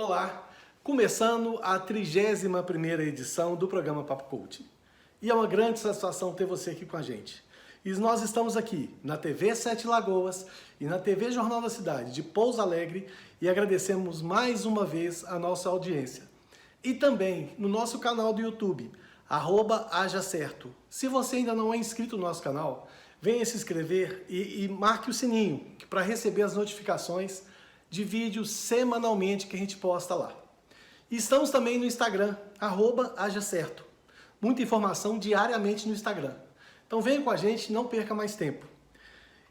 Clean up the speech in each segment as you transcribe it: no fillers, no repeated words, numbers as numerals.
Olá, começando a 31ª edição do programa Papo Coach. E é uma grande satisfação ter você aqui com a gente. E nós estamos aqui na TV Sete Lagoas e na TV Jornal da Cidade de Pouso Alegre e agradecemos mais uma vez a nossa audiência. E também no nosso canal do YouTube, @hajacerto. Se você ainda não é inscrito no nosso canal, venha se inscrever e marque o sininho para receber as notificações de vídeos semanalmente que a gente posta lá. E estamos também no Instagram, @hajacerto. Muita informação diariamente no Instagram. Então venha com a gente, não perca mais tempo.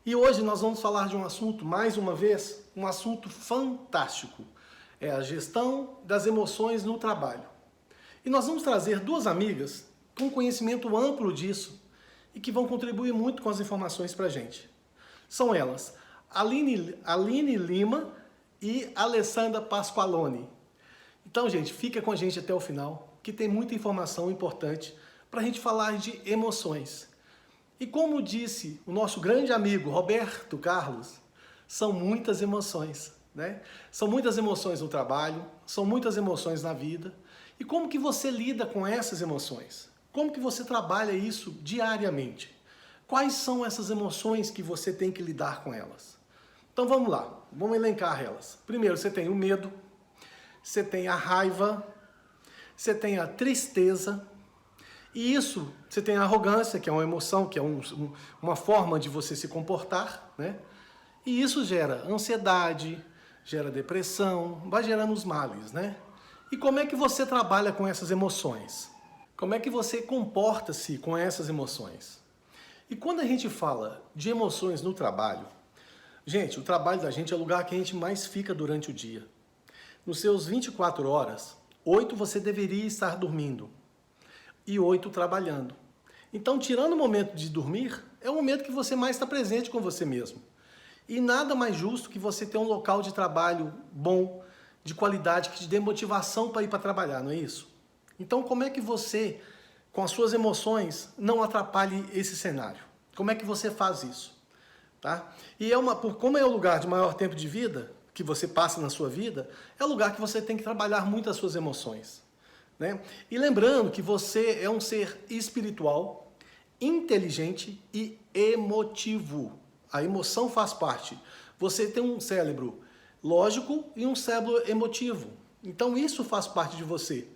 E hoje nós vamos falar de um assunto, mais uma vez, um assunto fantástico. É a gestão das emoções no trabalho. E nós vamos trazer duas amigas com conhecimento amplo disso e que vão contribuir muito com as informações para a gente. São elas, Aline Lima e Alessandra Pasqualoni. Então, gente, fica com a gente até o final, que tem muita informação importante para a gente falar de emoções. E como disse o nosso grande amigo Roberto Carlos, são muitas emoções, né? São muitas emoções no trabalho, são muitas emoções na vida. E como que você lida com essas emoções? Como que você trabalha isso diariamente? Quais são essas emoções que você tem que lidar com elas? Então vamos lá, vamos elencar elas. Primeiro, você tem o medo, você tem a raiva, você tem a tristeza, e isso, você tem a arrogância, que é uma emoção, que é uma forma de você se comportar, né? E isso gera ansiedade, gera depressão, vai gerando os males, né? E como é que você trabalha com essas emoções? Como é que você comporta-se com essas emoções? E quando a gente fala de emoções no trabalho, gente, o trabalho da gente é o lugar que a gente mais fica durante o dia. Nos seus 24 horas, 8 você deveria estar dormindo e 8 trabalhando. Então, tirando o momento de dormir, é o momento que você mais está presente com você mesmo. E nada mais justo que você ter um local de trabalho bom, de qualidade, que te dê motivação para ir para trabalhar, não é isso? Então, como é que você, com as suas emoções, não atrapalhe esse cenário? Como é que você faz isso? Tá? E como é o lugar de maior tempo de vida que você passa na sua vida, é o lugar que você tem que trabalhar muito as suas emoções, né? E lembrando que você é um ser espiritual, inteligente e emotivo. A emoção faz parte. Você tem um cérebro lógico e um cérebro emotivo. Então isso faz parte de você.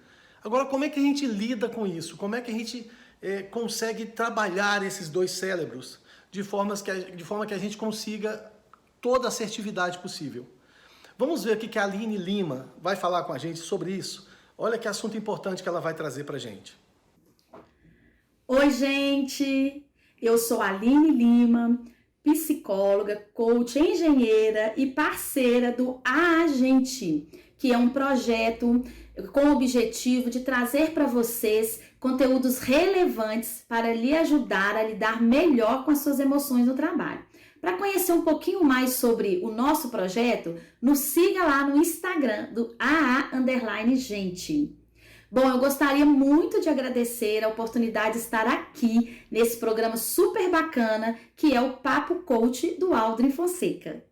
Agora, como é que a gente lida com isso? Como é que a gente consegue trabalhar esses dois cérebros de forma que a gente consiga toda a assertividade possível? Vamos ver o que a Aline Lima vai falar com a gente sobre isso. Olha que assunto importante que ela vai trazer para a gente. Oi, gente! Eu sou a Aline Lima, psicóloga, coach, engenheira e parceira do A Gente, que é um projeto com o objetivo de trazer para vocês conteúdos relevantes para lhe ajudar a lidar melhor com as suas emoções no trabalho. Para conhecer um pouquinho mais sobre o nosso projeto, nos siga lá no Instagram do AA_gente. Bom, eu gostaria muito de agradecer a oportunidade de estar aqui nesse programa super bacana que é o Papo Coach do Aldrin Fonseca.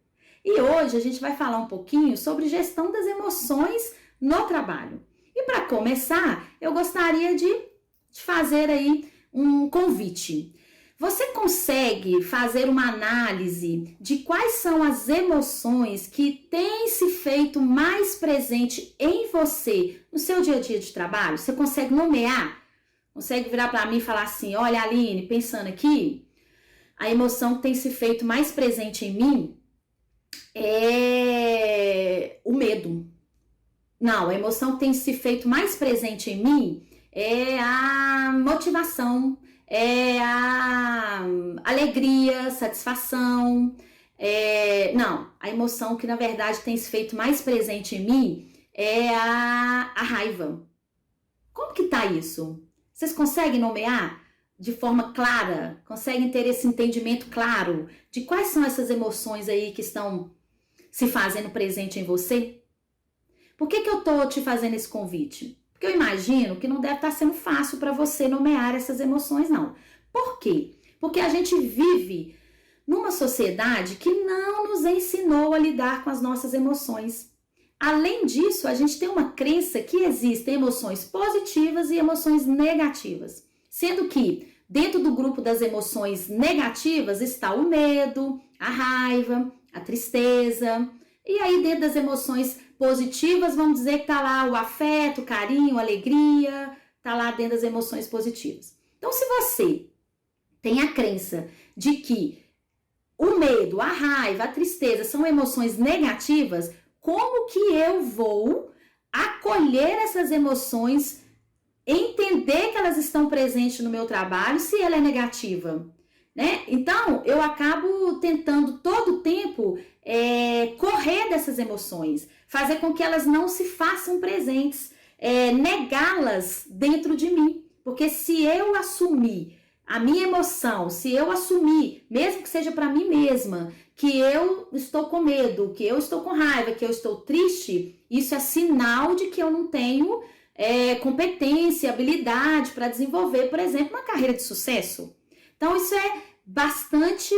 E hoje a gente vai falar um pouquinho sobre gestão das emoções no trabalho. E para começar, eu gostaria de fazer aí um convite. Você consegue fazer uma análise de quais são as emoções que têm se feito mais presente em você no seu dia a dia de trabalho? Você consegue nomear? Consegue virar para mim e falar assim, olha Aline, pensando aqui, a emoção que tem se feito mais presente em mim é o medo. Não, a emoção que tem se feito mais presente em mim é a motivação, é a alegria, satisfação. Não, a emoção que na verdade tem se feito mais presente em mim é a raiva. Como que tá isso? Vocês conseguem nomear de forma clara? Conseguem ter esse entendimento claro de quais são essas emoções aí que estão se fazendo presente em você? Por que eu tô te fazendo esse convite? Porque eu imagino que não deve estar sendo fácil para você nomear essas emoções, não. Por quê? Porque a gente vive numa sociedade que não nos ensinou a lidar com as nossas emoções. Além disso, a gente tem uma crença que existem emoções positivas e emoções negativas, sendo que dentro do grupo das emoções negativas está o medo, a raiva, a tristeza. E aí dentro das emoções positivas, vamos dizer que está lá o afeto, o carinho, a alegria, está lá dentro das emoções positivas. Então, se você tem a crença de que o medo, a raiva, a tristeza são emoções negativas, como que eu vou acolher essas emoções, entender que elas estão presentes no meu trabalho se ela é negativa, né? Então, eu acabo tentando todo o tempo correr dessas emoções, fazer com que elas não se façam presentes, negá-las dentro de mim. Porque se eu assumir a minha emoção, se eu assumir, mesmo que seja para mim mesma, que eu estou com medo, que eu estou com raiva, que eu estou triste, isso é sinal de que eu não tenho competência, habilidade para desenvolver, por exemplo, uma carreira de sucesso. Então, isso é bastante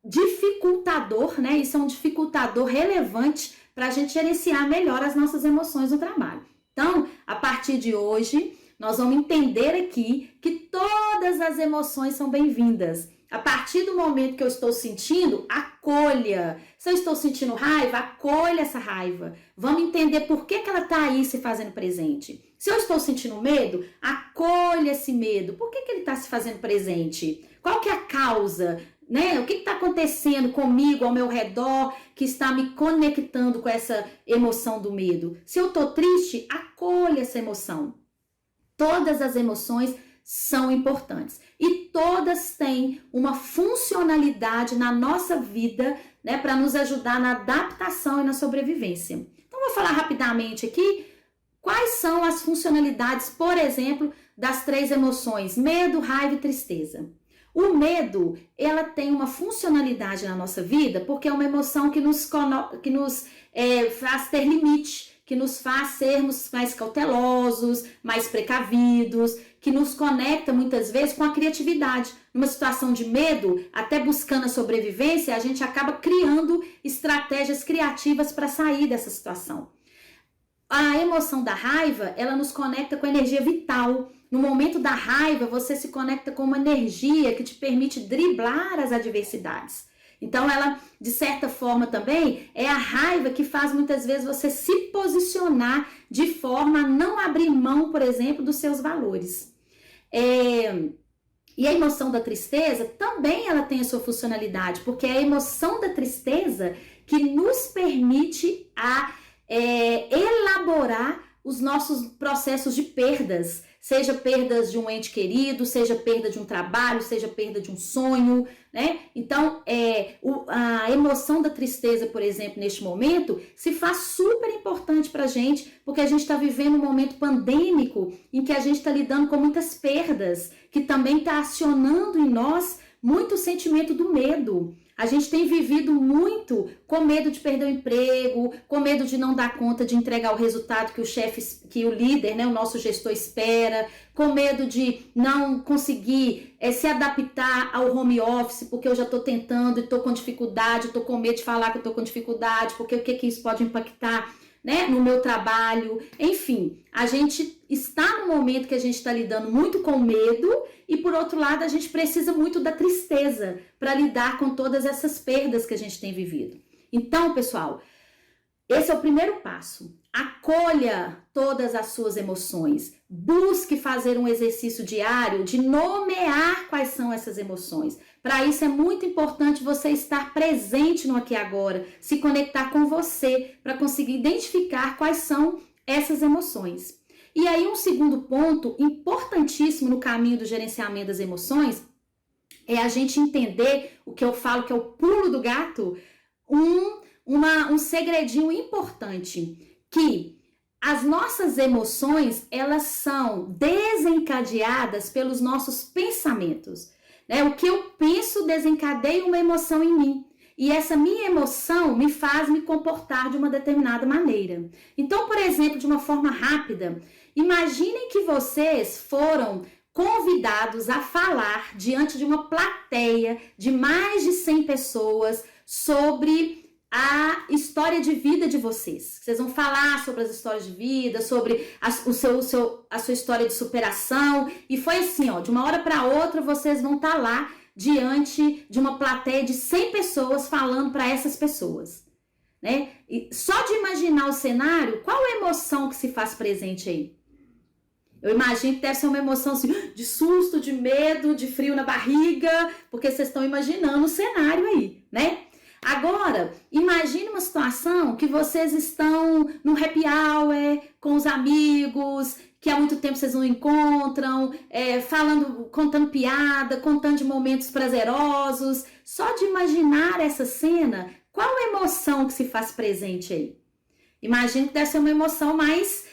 dificultador, né? Isso é um dificultador relevante para a gente gerenciar melhor as nossas emoções no trabalho. Então, a partir de hoje, nós vamos entender aqui que todas as emoções são bem-vindas. A partir do momento que eu estou sentindo, acolha. Se eu estou sentindo raiva, acolha essa raiva. Vamos entender por que ela está aí se fazendo presente. Se eu estou sentindo medo, acolha esse medo. Por que ele está se fazendo presente? Qual que é a causa? Né? O que está acontecendo comigo, ao meu redor, que está me conectando com essa emoção do medo? Se eu estou triste, acolha essa emoção. Todas as emoções são importantes e todas têm uma funcionalidade na nossa vida, né, para nos ajudar na adaptação e na sobrevivência. Então, vou falar rapidamente aqui quais são as funcionalidades, por exemplo, das 3 emoções: medo, raiva e tristeza. O medo, ela tem uma funcionalidade na nossa vida porque é uma emoção que nos faz ter limite, que nos faz sermos mais cautelosos, mais precavidos, que nos conecta muitas vezes com a criatividade. Numa situação de medo, até buscando a sobrevivência, a gente acaba criando estratégias criativas para sair dessa situação. A emoção da raiva, ela nos conecta com a energia vital. No momento da raiva, você se conecta com uma energia que te permite driblar as adversidades. Então, ela, de certa forma também, é a raiva que faz muitas vezes você se posicionar de forma a não abrir mão, por exemplo, dos seus valores. E a emoção da tristeza também ela tem a sua funcionalidade, porque é a emoção da tristeza que nos permite elaborar os nossos processos de perdas, seja perdas de um ente querido, seja perda de um trabalho, seja perda de um sonho, né? Então, a emoção da tristeza, por exemplo, neste momento, se faz super importante pra gente, porque a gente está vivendo um momento pandêmico em que a gente está lidando com muitas perdas, que também está acionando em nós muito o sentimento do medo. A gente tem vivido muito com medo de perder o emprego, com medo de não dar conta de entregar o resultado que o chefe, que o líder, né, o nosso gestor espera, com medo de não conseguir se adaptar ao home office, porque eu já estou tentando e estou com dificuldade, estou com medo de falar que eu estou com dificuldade, porque o que isso pode impactar, né, no meu trabalho. Enfim, a gente está no momento que a gente está lidando muito com medo e, por outro lado, a gente precisa muito da tristeza para lidar com todas essas perdas que a gente tem vivido. Então, pessoal, esse é o primeiro passo. Acolha todas as suas emoções. Busque fazer um exercício diário de nomear quais são essas emoções. Para isso é muito importante você estar presente no aqui e agora, se conectar com você para conseguir identificar quais são essas emoções. E aí um segundo ponto importantíssimo no caminho do gerenciamento das emoções é a gente entender o que eu falo que é o pulo do gato, um segredinho importante, que as nossas emoções, elas são desencadeadas pelos nossos pensamentos. Né? O que eu penso desencadeia uma emoção em mim. E essa minha emoção me faz me comportar de uma determinada maneira. Então, por exemplo, de uma forma rápida, imaginem que vocês foram convidados a falar diante de uma plateia de mais de 100 pessoas sobre a história de vida de vocês. Vocês vão falar sobre as histórias de vida, sobre a sua história de superação. E foi assim, ó, de uma hora para outra vocês vão estar lá diante de uma plateia de 100 pessoas falando para essas pessoas, né? E só de imaginar o cenário, qual a emoção que se faz presente aí? Eu imagino que deve ser uma emoção assim, de susto, de medo, de frio na barriga, porque vocês estão imaginando o cenário aí, né? Agora, imagine uma situação que vocês estão no happy hour com os amigos, que há muito tempo vocês não encontram, falando, contando piada, contando de momentos prazerosos. Só de imaginar essa cena, qual a emoção que se faz presente aí? Imagino que deve ser uma emoção mais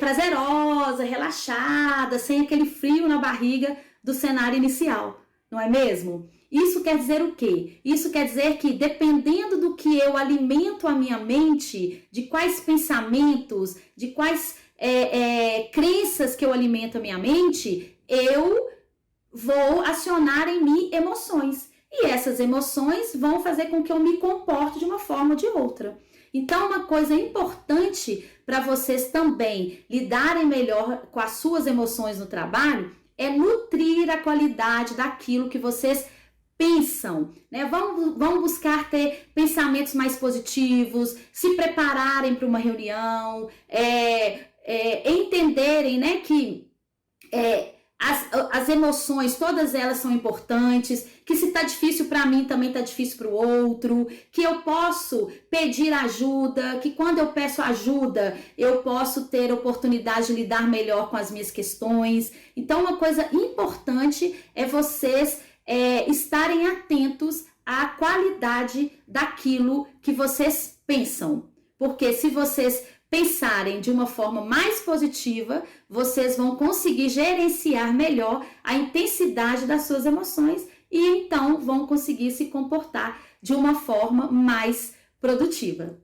prazerosa, relaxada, sem aquele frio na barriga do cenário inicial, não é mesmo? Isso quer dizer o quê? Isso quer dizer que dependendo do que eu alimento a minha mente, de quais pensamentos, de quais crenças que eu alimento a minha mente, eu vou acionar em mim emoções. E essas emoções vão fazer com que eu me comporte de uma forma ou de outra. Então, uma coisa importante para vocês também lidarem melhor com as suas emoções no trabalho é nutrir a qualidade daquilo que vocês pensam, né? Vão buscar ter pensamentos mais positivos, se prepararem para uma reunião, entenderem, né, que as emoções, todas elas são importantes, que se tá difícil para mim, também tá difícil para o outro, que eu posso pedir ajuda, que quando eu peço ajuda, eu posso ter oportunidade de lidar melhor com as minhas questões. Então, uma coisa importante é vocês estarem atentos à qualidade daquilo que vocês pensam. Porque se vocês pensarem de uma forma mais positiva, vocês vão conseguir gerenciar melhor a intensidade das suas emoções e então vão conseguir se comportar de uma forma mais produtiva.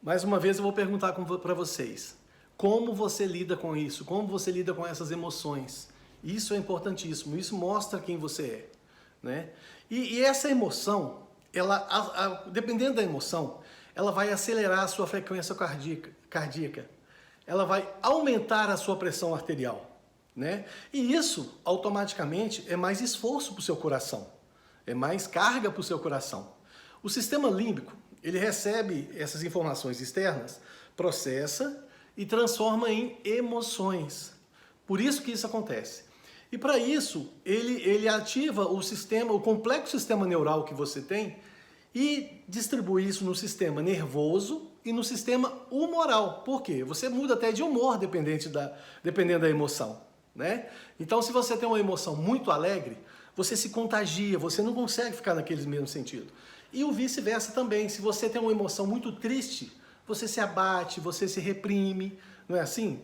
Mais uma vez eu vou perguntar para vocês, como você lida com isso? Como você lida com essas emoções? Isso é importantíssimo, isso mostra quem você é, né? E essa emoção, dependendo da emoção, ela vai acelerar a sua frequência cardíaca, ela vai aumentar a sua pressão arterial, né? E isso, automaticamente, é mais esforço para o seu coração, é mais carga para o seu coração. O sistema límbico, ele recebe essas informações externas, processa e transforma em emoções. Por isso que isso acontece. E para isso, ele ativa o complexo sistema neural que você tem e distribui isso no sistema nervoso e no sistema humoral. Por quê? Você muda até de humor dependendo da emoção, né? Então, se você tem uma emoção muito alegre, você se contagia, você não consegue ficar naquele mesmo sentido. E o vice-versa também. Se você tem uma emoção muito triste, você se abate, você se reprime, não é assim?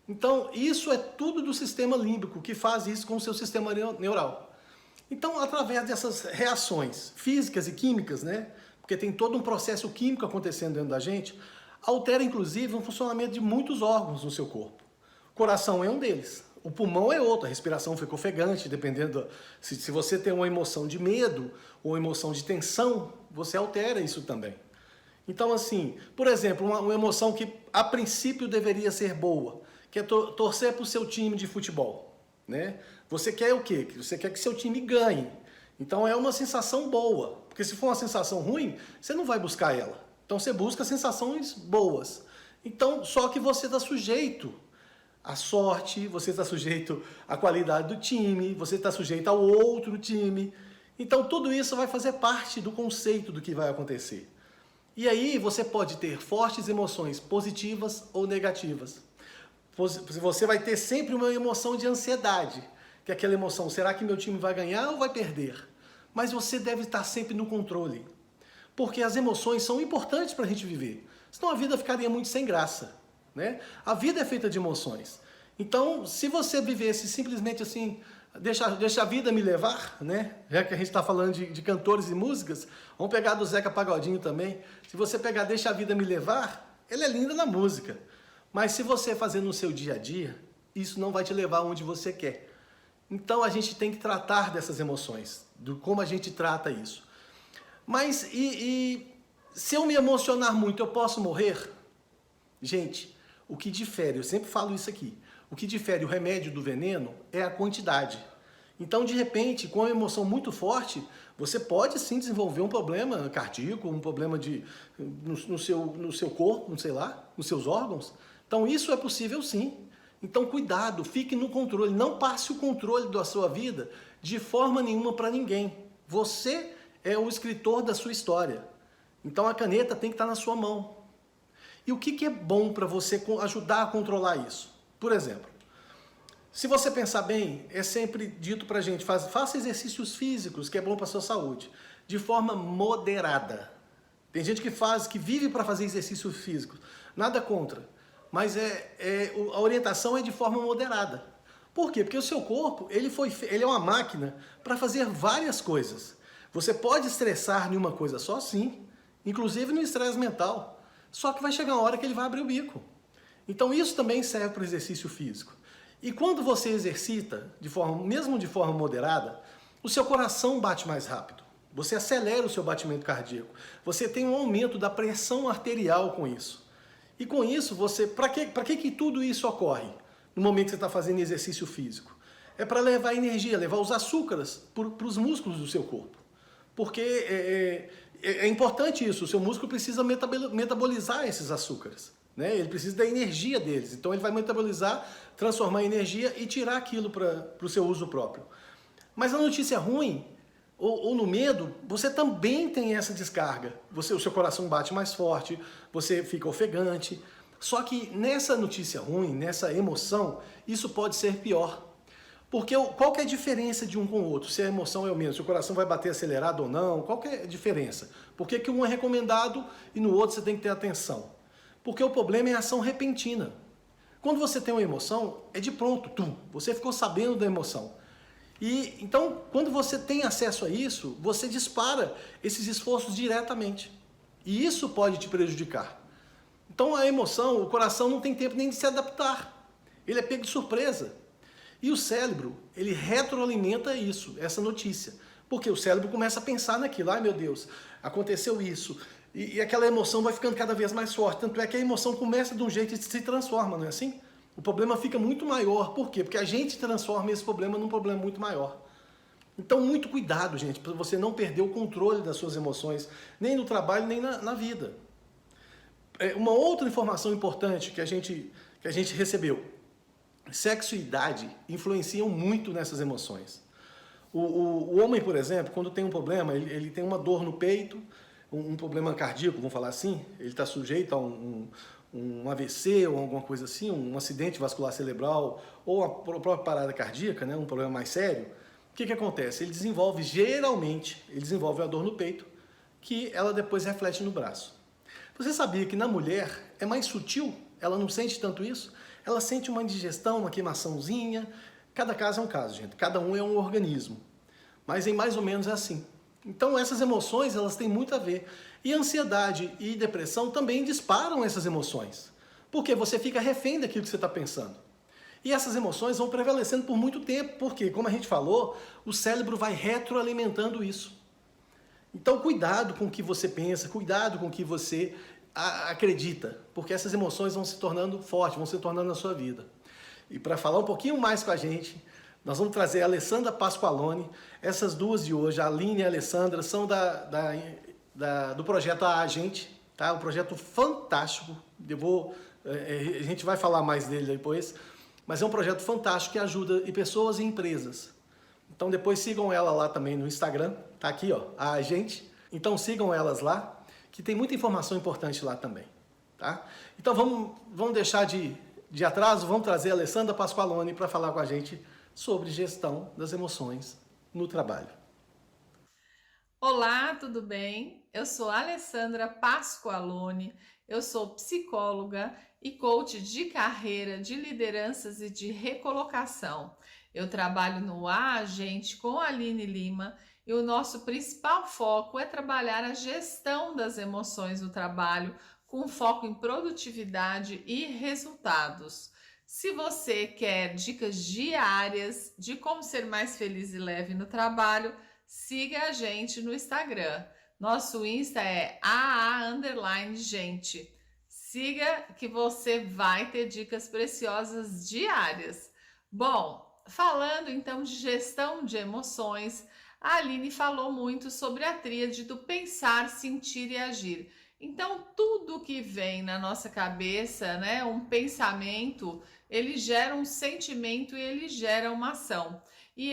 Então, isso é tudo do sistema límbico que faz isso com o seu sistema neural. Então, através dessas reações físicas e químicas, né? Porque tem todo um processo químico acontecendo dentro da gente, altera inclusive o funcionamento de muitos órgãos no seu corpo. O coração é um deles, o pulmão é outro, a respiração fica ofegante, dependendo, se você tem uma emoção de medo ou uma emoção de tensão, você altera isso também. Então, assim, por exemplo, uma emoção que a princípio deveria ser boa, que é torcer para o seu time de futebol, né? Você quer o quê? Você quer que seu time ganhe. Então é uma sensação boa, porque se for uma sensação ruim, você não vai buscar ela. Então você busca sensações boas. Então, só que você está sujeito à sorte, você está sujeito à qualidade do time, você está sujeito ao outro time. Então tudo isso vai fazer parte do conceito do que vai acontecer. E aí você pode ter fortes emoções positivas ou negativas. Você vai ter sempre uma emoção de ansiedade, que é aquela emoção, será que meu time vai ganhar ou vai perder? Mas você deve estar sempre no controle, porque as emoções são importantes para a gente viver, senão a vida ficaria muito sem graça, né? A vida é feita de emoções. Então, se você vivesse simplesmente assim, deixa a vida me levar, né? Já que a gente está falando de cantores e músicas, vamos pegar do Zeca Pagodinho também. Se você pegar Deixa a Vida Me Levar, ela é linda na música. Mas se você fazer no seu dia a dia, isso não vai te levar onde você quer. Então a gente tem que tratar dessas emoções, de como a gente trata isso. Mas Se eu me emocionar muito, eu posso morrer? Gente, o que difere, eu sempre falo isso aqui, o que difere o remédio do veneno é a quantidade. Então, de repente, com uma emoção muito forte, você pode sim desenvolver um problema cardíaco, um problema no seu corpo, não sei lá, nos seus órgãos. Então, isso é possível sim. Então, cuidado, fique no controle, não passe o controle da sua vida de forma nenhuma para ninguém. Você é o escritor da sua história. Então, a caneta tem que estar na sua mão. E o que é bom para você ajudar a controlar isso? Por exemplo, se você pensar bem, é sempre dito pra gente, faça exercícios físicos, que é bom para sua saúde, de forma moderada. Tem gente que vive para fazer exercícios físicos, nada contra, mas a orientação é de forma moderada. Por quê? Porque o seu corpo, ele é uma máquina para fazer várias coisas. Você pode estressar em uma coisa só, sim, inclusive no estresse mental. Só que vai chegar uma hora que ele vai abrir o bico. Então isso também serve para o exercício físico. E quando você exercita, mesmo de forma moderada, o seu coração bate mais rápido. Você acelera o seu batimento cardíaco. Você tem um aumento da pressão arterial com isso. E com isso, para que tudo isso ocorre no momento que você está fazendo exercício físico? É para levar energia, levar os açúcares para os músculos do seu corpo. Porque é importante isso, o seu músculo precisa metabolizar esses açúcares, né? Ele precisa da energia deles, então ele vai metabolizar, transformar em energia e tirar aquilo para o seu uso próprio. Mas a notícia ruim, ou no medo, você também tem essa descarga. O seu coração bate mais forte, você fica ofegante. Só que nessa notícia ruim, nessa emoção, isso pode ser pior. Porque qual que é a diferença de um com o outro? Se a emoção é o mesmo, se o coração vai bater acelerado ou não, qual que é a diferença? Por que um é recomendado e no outro você tem que ter atenção? Porque o problema é a ação repentina. Quando você tem uma emoção, é de pronto, você ficou sabendo da emoção. E então, quando você tem acesso a isso, você dispara esses esforços diretamente. E isso pode te prejudicar. Então a emoção, o coração não tem tempo nem de se adaptar. Ele é pego de surpresa. E o cérebro, ele retroalimenta isso, essa notícia. Porque o cérebro começa a pensar naquilo. Ai meu Deus, aconteceu isso. E aquela emoção vai ficando cada vez mais forte. Tanto é que a emoção começa de um jeito e se transforma, não é assim? O problema fica muito maior. Por quê? Porque a gente transforma esse problema num problema muito maior. Então, muito cuidado, gente, para você não perder o controle das suas emoções, nem no trabalho, nem na vida. Uma outra informação importante que a gente recebeu. Sexo e idade influenciam muito nessas emoções. O homem, por exemplo, quando tem um problema, ele tem uma dor no peito, um problema cardíaco, vamos falar assim, ele está sujeito a um AVC ou alguma coisa assim, um acidente vascular cerebral ou a própria parada cardíaca, né, um problema mais sério. O que acontece? Geralmente, ele desenvolve a dor no peito, que ela depois reflete no braço. Você sabia que na mulher é mais sutil? Ela não sente tanto isso? Ela sente uma indigestão, uma queimaçãozinha. Cada caso é um caso, gente. Cada um é um organismo. Mas em mais ou menos é assim. Então essas emoções, elas têm muito a ver. E ansiedade e depressão também disparam essas emoções. Porque você fica refém daquilo que você está pensando. E essas emoções vão prevalecendo por muito tempo. Porque, como a gente falou, o cérebro vai retroalimentando isso. Então cuidado com o que você pensa, cuidado com o que você acredita, porque essas emoções vão se tornando fortes, vão se tornando na sua vida. E para falar um pouquinho mais com a gente, nós vamos trazer a Alessandra Pasqualoni. Essas duas de hoje, a Aline e a Alessandra, são do projeto A Gente, tá? Um projeto fantástico. A gente vai falar mais dele depois, mas é um projeto fantástico que ajuda pessoas e empresas. Então depois sigam ela lá também no Instagram, tá aqui, ó, A Gente. Então sigam elas lá, que tem muita informação importante lá também, tá? Então vamos deixar de atraso, vamos trazer a Alessandra Pasqualoni para falar com a gente sobre gestão das emoções no trabalho. Olá, tudo bem? Eu sou a Alessandra Pasqualoni, eu sou psicóloga e coach de carreira, de lideranças e de recolocação. Eu trabalho no A Gente com a Aline Lima e o nosso principal foco é trabalhar a gestão das emoções no trabalho com foco em produtividade e resultados. Se você quer dicas diárias de como ser mais feliz e leve no trabalho, siga a gente no Instagram. Nosso Insta é @gente. Siga que você vai ter dicas preciosas diárias. Bom, falando então de gestão de emoções, a Aline falou muito sobre a tríade do pensar, sentir e agir. Então, tudo que vem na nossa cabeça, né, um pensamento, ele gera um sentimento e ele gera uma ação. E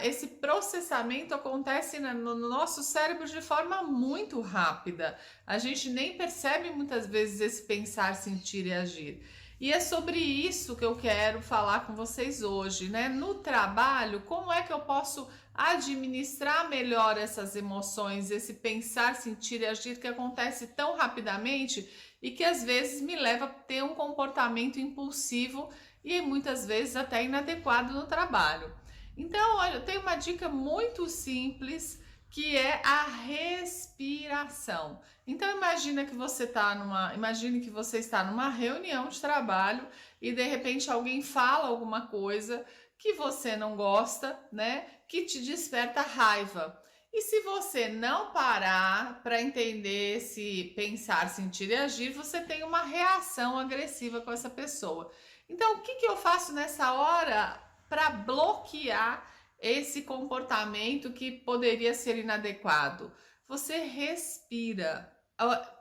esse processamento acontece no nosso cérebro de forma muito rápida. A gente nem percebe muitas vezes esse pensar, sentir e agir. E é sobre isso que eu quero falar com vocês hoje, né? No trabalho, como é que eu posso administrar melhor essas emoções, esse pensar, sentir e agir que acontece tão rapidamente e que às vezes me leva a ter um comportamento impulsivo e muitas vezes até inadequado no trabalho. Então, olha, eu tenho uma dica muito simples que é a respiração. Então imagine que você está numa reunião de trabalho e de repente alguém fala alguma coisa que você não gosta, né? Que te desperta raiva. E se você não parar para entender se pensar, sentir e agir, você tem uma reação agressiva com essa pessoa. Então, o que eu faço nessa hora para bloquear esse comportamento que poderia ser inadequado? Você respira.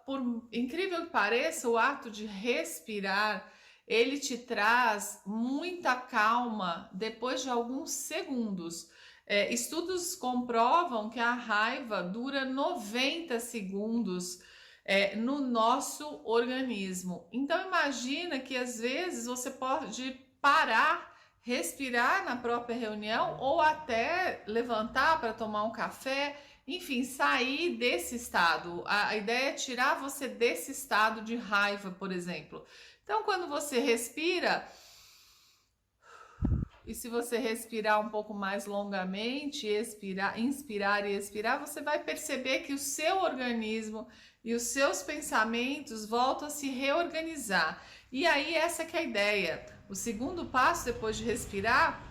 Por incrível que pareça, o ato de respirar, ele te traz muita calma depois de alguns segundos. Estudos comprovam que a raiva dura 90 segundos no nosso organismo. Então imagina que às vezes você pode parar, respirar na própria reunião ou até levantar para tomar um café, enfim, sair desse estado. A ideia é tirar você desse estado de raiva, por exemplo. Então, quando você respira, e se você respirar um pouco mais longamente, inspirar e expirar, você vai perceber que o seu organismo e os seus pensamentos voltam a se reorganizar. E aí, essa que é a ideia. O segundo passo, depois de respirar,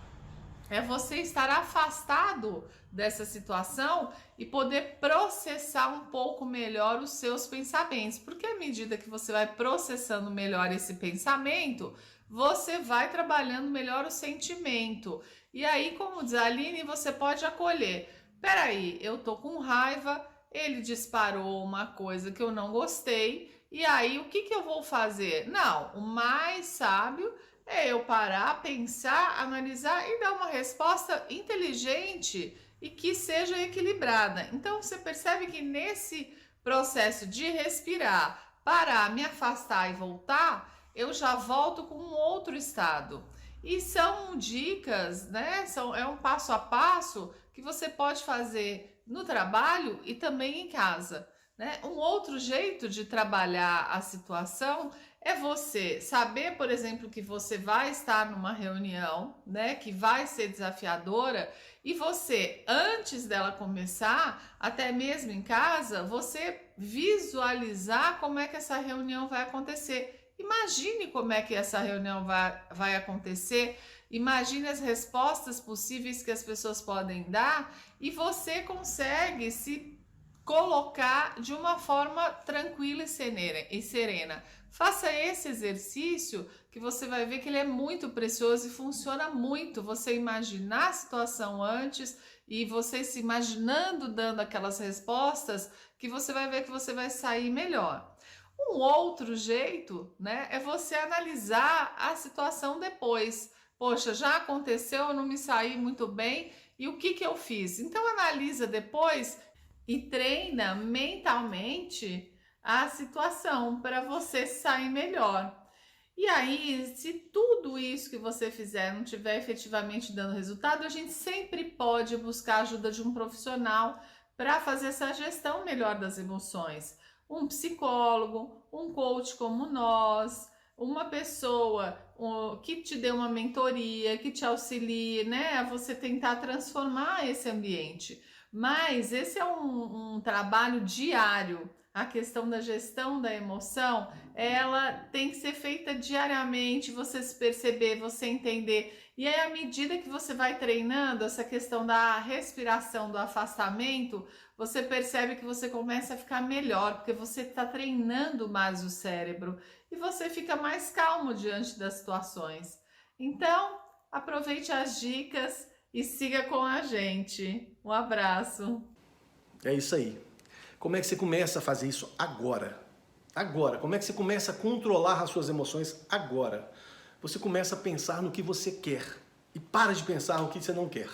é você estar afastado dessa situação e poder processar um pouco melhor os seus pensamentos. Porque à medida que você vai processando melhor esse pensamento, você vai trabalhando melhor o sentimento. E aí, como diz a Aline, você pode acolher. Peraí, eu tô com raiva, ele disparou uma coisa que eu não gostei, e aí o que eu vou fazer? Não, o mais sábio é eu parar, pensar, analisar e dar uma resposta inteligente e que seja equilibrada. Então você percebe que nesse processo de respirar, parar, me afastar e voltar, eu já volto com um outro estado. E são dicas, né? É um passo a passo que você pode fazer no trabalho e também em casa, né? Um outro jeito de trabalhar a situação é você saber, por exemplo, que você vai estar numa reunião, né, que vai ser desafiadora, e você, antes dela começar, até mesmo em casa, você visualizar como é que essa reunião vai acontecer. Imagine como é que essa reunião vai acontecer, imagine as respostas possíveis que as pessoas podem dar e você consegue se colocar de uma forma tranquila e serena. Faça esse exercício que você vai ver que ele é muito precioso e funciona muito. Você imaginar a situação antes e você se imaginando dando aquelas respostas que você vai ver que você vai sair melhor. Um outro jeito, né, é você analisar a situação depois. Poxa, já aconteceu, eu não me saí muito bem e o que eu fiz? Então analisa depois e treina mentalmente a situação para você sair melhor. E aí, se tudo isso que você fizer não estiver efetivamente dando resultado, a gente sempre pode buscar a ajuda de um profissional para fazer essa gestão melhor das emoções. Um psicólogo, um coach como nós, uma pessoa que te dê uma mentoria, que te auxilie, né, a você tentar transformar esse ambiente. Mas esse é um trabalho diário. a questão da gestão da emoção, ela tem que ser feita diariamente, você se perceber, você entender. E aí, à medida que você vai treinando essa questão da respiração, do afastamento, você percebe que você começa a ficar melhor, porque você está treinando mais o cérebro e você fica mais calmo diante das situações. Então, aproveite as dicas e siga com a gente. Um abraço. É isso aí. Como é que você começa a fazer isso agora? Agora. Como é que você começa a controlar as suas emoções agora? Você começa a pensar no que você quer e para de pensar no que você não quer.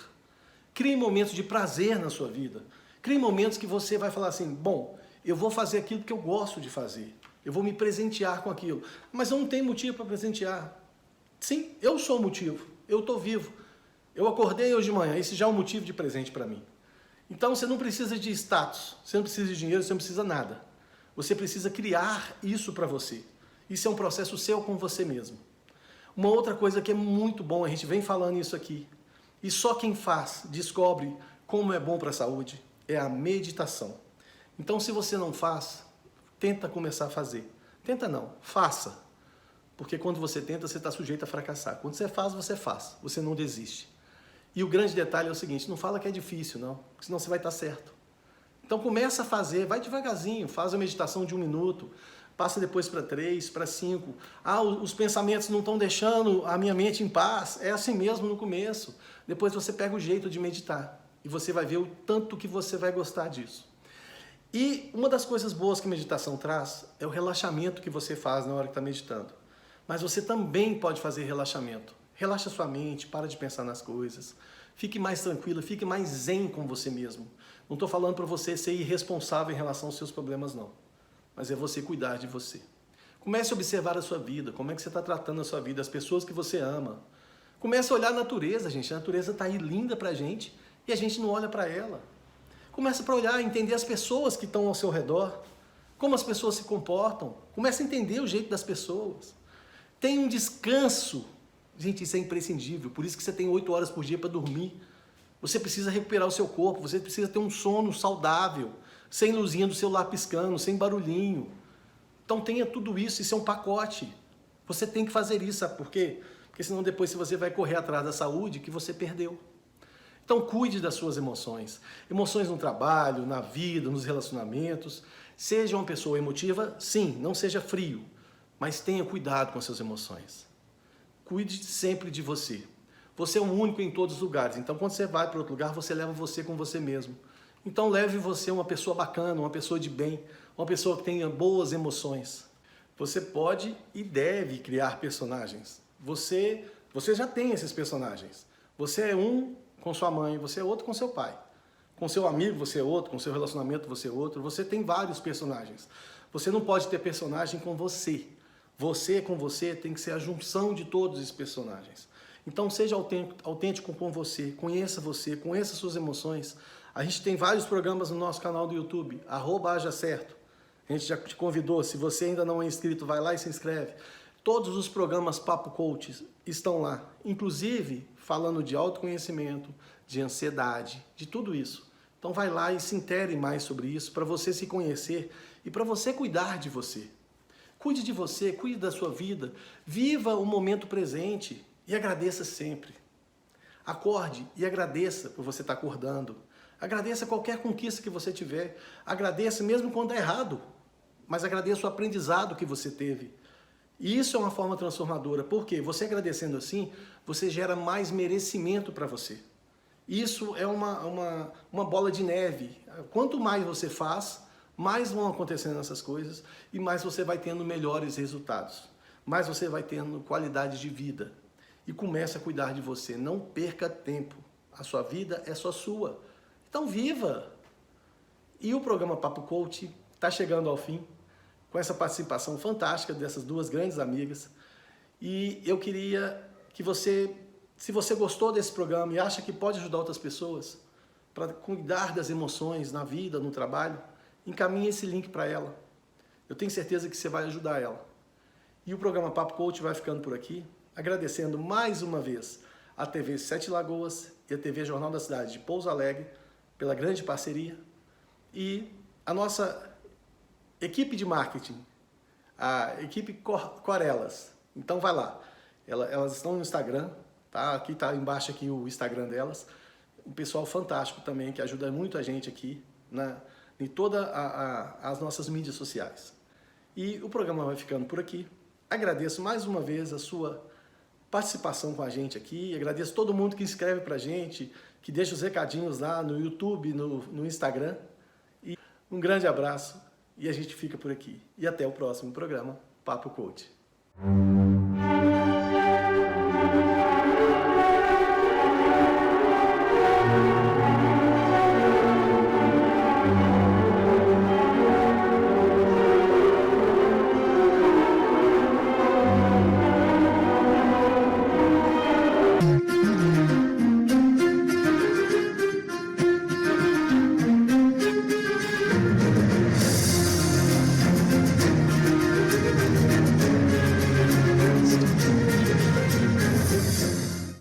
Crie momentos de prazer na sua vida. Crie momentos que você vai falar assim, bom, eu vou fazer aquilo que eu gosto de fazer. Eu vou me presentear com aquilo. Mas eu não tenho motivo para presentear. Sim, eu sou o motivo. Eu estou vivo. Eu acordei hoje de manhã. Esse já é um motivo de presente para mim. Então você não precisa de status, você não precisa de dinheiro, você não precisa nada. Você precisa criar isso para você. Isso é um processo seu com você mesmo. Uma outra coisa que é muito bom, a gente vem falando isso aqui, e só quem faz descobre como é bom para a saúde, é a meditação. Então se você não faz, tenta começar a fazer. Tenta não, faça. Porque quando você tenta, você está sujeito a fracassar. Quando você faz, você não desiste. E o grande detalhe é o seguinte, não fala que é difícil, não, porque senão você vai estar certo. Então começa a fazer, vai devagarzinho, faz a meditação de 1 minuto, passa depois para 3, para 5. Ah, os pensamentos não estão deixando a minha mente em paz. É assim mesmo no começo. Depois você pega o jeito de meditar e você vai ver o tanto que você vai gostar disso. E uma das coisas boas que a meditação traz é o relaxamento que você faz na hora que está meditando. Mas você também pode fazer relaxamento. Relaxa sua mente, para de pensar nas coisas. Fique mais tranquila, fique mais zen com você mesmo. Não estou falando para você ser irresponsável em relação aos seus problemas, não. Mas é você cuidar de você. Comece a observar a sua vida, como é que você está tratando a sua vida, as pessoas que você ama. Comece a olhar a natureza, gente. A natureza está aí linda para a gente e a gente não olha para ela. Comece a olhar, entender as pessoas que estão ao seu redor, como as pessoas se comportam. Comece a entender o jeito das pessoas. Tenha um descanso. Gente, isso é imprescindível, por isso que você tem 8 horas por dia para dormir. Você precisa recuperar o seu corpo, você precisa ter um sono saudável, sem luzinha do celular piscando, sem barulhinho. Então tenha tudo isso, isso é um pacote. Você tem que fazer isso, sabe por quê? Porque senão depois você vai correr atrás da saúde que você perdeu. Então cuide das suas emoções. Emoções no trabalho, na vida, nos relacionamentos. Seja uma pessoa emotiva, sim, não seja frio, mas tenha cuidado com as suas emoções. Cuide sempre de você. Você é o único em todos os lugares. Então, quando você vai para outro lugar, você leva você com você mesmo. Então, leve você uma pessoa bacana, uma pessoa de bem, uma pessoa que tenha boas emoções. Você pode e deve criar personagens. Você já tem esses personagens. Você é um com sua mãe, você é outro com seu pai. Com seu amigo, você é outro. Com seu relacionamento, você é outro. Você tem vários personagens. Você não pode ter personagem com você. Você com você tem que ser a junção de todos esses personagens. Então seja autêntico com você, conheça suas emoções. A gente tem vários programas no nosso canal do YouTube, @ajacerto. A gente já te convidou, se você ainda não é inscrito, vai lá e se inscreve. Todos os programas Papo Coach estão lá, inclusive falando de autoconhecimento, de ansiedade, de tudo isso. Então vai lá e se intere mais sobre isso, para você se conhecer e para você cuidar de você. Cuide de você, cuide da sua vida, viva o momento presente e agradeça sempre. Acorde e agradeça por você estar acordando. Agradeça qualquer conquista que você tiver. Agradeça mesmo quando é errado, mas agradeça o aprendizado que você teve. E isso é uma forma transformadora, porque você agradecendo assim, você gera mais merecimento para você. Isso é uma bola de neve. Quanto mais você faz, mais vão acontecendo essas coisas e mais você vai tendo melhores resultados. Mais você vai tendo qualidade de vida. E comece a cuidar de você. Não perca tempo. A sua vida é só sua. Então viva! E o programa Papo Coach está chegando ao fim, com essa participação fantástica dessas duas grandes amigas. E eu queria que você, se você gostou desse programa e acha que pode ajudar outras pessoas para cuidar das emoções na vida, no trabalho, encaminhe esse link para ela. Eu tenho certeza que você vai ajudar ela. E o programa Papo Coach vai ficando por aqui, agradecendo mais uma vez a TV Sete Lagoas e a TV Jornal da Cidade de Pouso Alegre pela grande parceria. E a nossa equipe de marketing, a equipe Corelas. Então vai lá, elas estão no Instagram, tá? Aqui está embaixo aqui o Instagram delas. Um pessoal fantástico também, que ajuda muito a gente aqui em todas as nossas mídias sociais. E o programa vai ficando por aqui. Agradeço mais uma vez a sua participação com a gente aqui. Agradeço todo mundo que escreve pra gente, que deixa os recadinhos lá no YouTube, no Instagram. E um grande abraço e a gente fica por aqui. E até o próximo programa, Papo Coach.